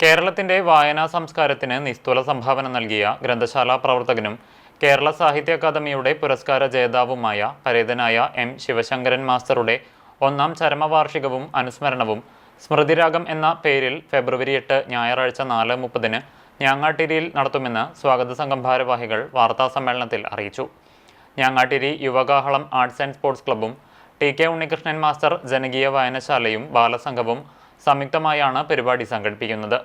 കേരളത്തിന്റെ വായനാ സംസ്കാരത്തിന് നിസ്തുല സംഭാവന നൽകിയ ഗ്രന്ഥശാല പ്രവർത്തകനും കേരള സാഹിത്യ അക്കാദമിയുടെ പുരസ്കാര ജേതാവുമായ പരേതനായ എം ശിവശങ്കരൻ മാസ്റ്ററുടെ 1ാം ചരമവാർഷികവും അനുസ്മരണവും സ്മൃതിരാഗം എന്ന പേരിൽ ഫെബ്രുവരി 8 ഞായറാഴ്ച 4:30 ഞാങ്ങാട്ടിരിയിൽ നടത്തുമെന്ന് സ്വാഗത സംഘം ഭാരവാഹികൾ വാർത്താസമ്മേളനത്തിൽ അറിയിച്ചു. Njangattiri Yuvakahalam arts and sports ക്ലബ്ബും ടി.കെ. ഉണ്ണികൃഷ്ണൻ മാസ്റ്റർ ജനകീയ വായനശാലയും ബാലസംഘവും സംയുക്തമായാണ് പരിപാടി സംഘടിപ്പിക്കുന്നത്.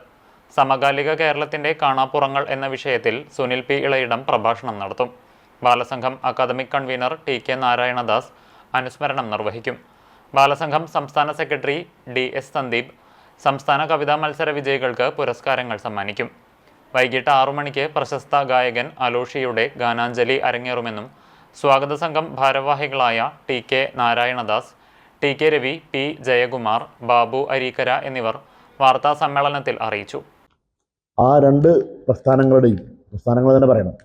സമകാലിക കേരളത്തിന്റെ കാണാപ്പുറങ്ങൾ എന്ന വിഷയത്തിൽ സുനിൽ പി. ഇളയിടം പ്രഭാഷണം നടത്തും. Balasangham academic convener TK. Narayanadas അനുസ്മരണം നിർവഹിക്കും. ബാലസംഘം സംസ്ഥാന സെക്രട്ടറി D.S. സന്ദീപ് സംസ്ഥാന കവിതാ മത്സര വിജയികൾക്ക് പുരസ്കാരങ്ങൾ സമ്മാനിക്കും. വൈകിട്ട് 6 മണിക്ക് പ്രശസ്ത ഗായകൻ അലോഷിയുടെ ഗാനാഞ്ജലി അരങ്ങേറുമെന്നും സ്വാഗത സംഘം ഭാരവാഹികളായ TK. Narayanadas, TK. Ravi, P. Jayakumar, Babu Areekkara എന്നിവർ വാർത്താ സമ്മേളനത്തിൽ അറിയിച്ചു. ആ രണ്ട് പ്രസ്ഥാനങ്ങൾ തന്നെ പറയണം.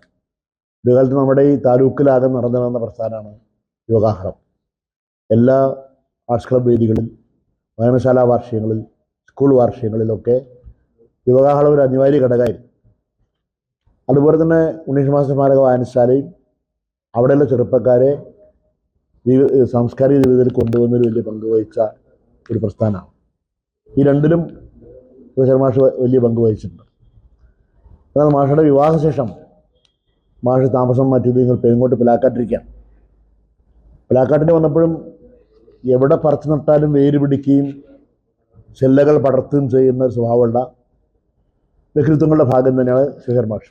ഒരു കാലത്ത് നമ്മുടെ ഈ താലൂക്കിലാകെ നടന്നു നടന്ന പ്രസ്ഥാനമാണ് യുവകാഹളം. എല്ലാ ആർട്സ് ക്ലബ് വേദികളിൽ, വായനശാല വാർഷികങ്ങളിൽ, സ്കൂൾ വാർഷികങ്ങളിലൊക്കെ യുവകാഹളം ഒരു അനിവാര്യ ഘടകമായിരുന്നു. അതുപോലെ തന്നെ ഉണ്ണീഷ് മാസ്റ്റർ സ്മാരക വായനശാലയും അവിടെയുള്ള ചെറുപ്പക്കാരെ സാംസ്കാരിക ജീവിതത്തിൽ കൊണ്ടുവന്നൊരു വലിയ പങ്ക് വഹിച്ച ഒരു പ്രസ്ഥാനമാണ്. ഈ രണ്ടിലും മാഷ് വലിയ പങ്ക് വഹിച്ചിട്ടുണ്ട്. എന്നാൽ മാഷയുടെ വിവാഹശേഷം മാഷ് താമസം മാറ്റിയത് നിങ്ങൾ പെരുങ്ങോട്ട് പിലാക്കാട്ടിരിക്കുകയാണ്. പിലാക്കാട്ടിന് വന്നപ്പോഴും എവിടെ പറിച്ചു നട്ടാലും വേര് പിടിക്കുകയും ചെല്ലകൾ പടർത്തുകയും ചെയ്യുന്ന ഒരു സ്വഭാവമുള്ള വ്യക്തിത്വങ്ങളുടെ ഭാഗം തന്നെയാണ് ശേഖർ മാഷ്.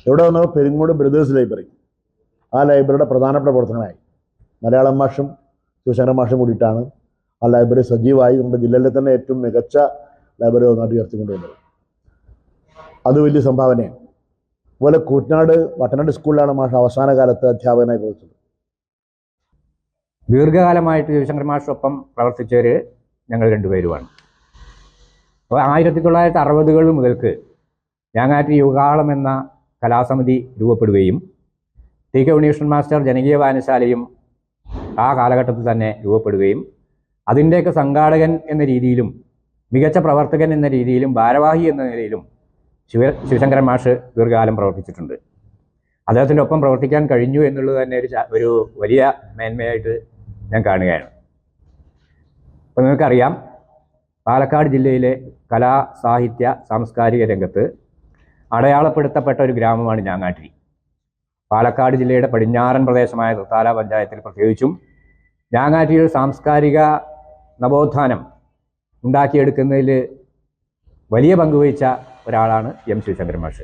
എവിടെ വന്നപ്പോൾ പെരുങ്ങോട് ബ്രദേഴ്സ് ലൈബ്രറി, ആ ലൈബ്രറിയുടെ പ്രധാനപ്പെട്ട പ്രവർത്തകനായി മലയാളം മാഷും ശിവശങ്കരൻ മാഷും കൂടിയിട്ടാണ് ആ ലൈബ്രറി സജീവമായി നമ്മുടെ ജില്ലയിലെ തന്നെ ഏറ്റവും മികച്ച ലൈബ്രറി ഒന്നായിട്ട് ഉയർത്തിക്കൊണ്ടുവന്നത്. അത് വലിയ സംഭാവനയാണ്. അതുപോലെ കൂറ്റനാട് വട്ടനാട് സ്കൂളിലാണ് മാഷ് അവസാന കാലത്ത് അധ്യാപകനായി പ്രവർത്തിച്ചത്. ദീർഘകാലമായിട്ട് ശിവശങ്കരൻ മാഷൊപ്പം പ്രവർത്തിച്ചവർ ഞങ്ങൾ രണ്ടുപേരുമാണ്. അപ്പോൾ 1960 മുതൽക്ക് ഞാങ്ങാട്ടിരി യുവകാഹളം എന്ന കലാസമിതി രൂപപ്പെടുകയും ടി.കെ. ഉണ്ണികൃഷ്ണൻ മാസ്റ്റർ ജനകീയ വായനശാലയും ആ കാലഘട്ടത്തിൽ തന്നെ രൂപപ്പെടുകയും അതിൻ്റെയൊക്കെ സംഘാടകൻ എന്ന രീതിയിലും മികച്ച പ്രവർത്തകൻ എന്ന രീതിയിലും ഭാരവാഹി എന്ന നിലയിലും ശിവശങ്കരൻ മാഷ് ദീർഘകാലം പ്രവർത്തിച്ചിട്ടുണ്ട്. അദ്ദേഹത്തിൻ്റെ ഒപ്പം പ്രവർത്തിക്കാൻ കഴിഞ്ഞു എന്നുള്ളത് തന്നെ ഒരു വലിയ മേന്മയായിട്ട് ഞാൻ കാണുകയാണ്. അപ്പോൾ നിങ്ങൾക്കറിയാം, പാലക്കാട് ജില്ലയിലെ കലാ സാഹിത്യ സാംസ്കാരിക രംഗത്ത് അടയാളപ്പെടുത്തപ്പെട്ട ഒരു ഗ്രാമമാണ് ഞാങ്ങാട്ടിരി. പാലക്കാട് ജില്ലയുടെ പടിഞ്ഞാറൻ പ്രദേശമായ തൃത്താല പഞ്ചായത്തിൽ പ്രത്യേകിച്ചും ഞാങ്ങാട്ടിരിയിൽ സാംസ്കാരിക നവോത്ഥാനം ഉണ്ടാക്കിയെടുക്കുന്നതിൽ വലിയ പങ്കുവഹിച്ച ഒരാളാണ് എം ശിവശങ്കരൻ മാഷ്.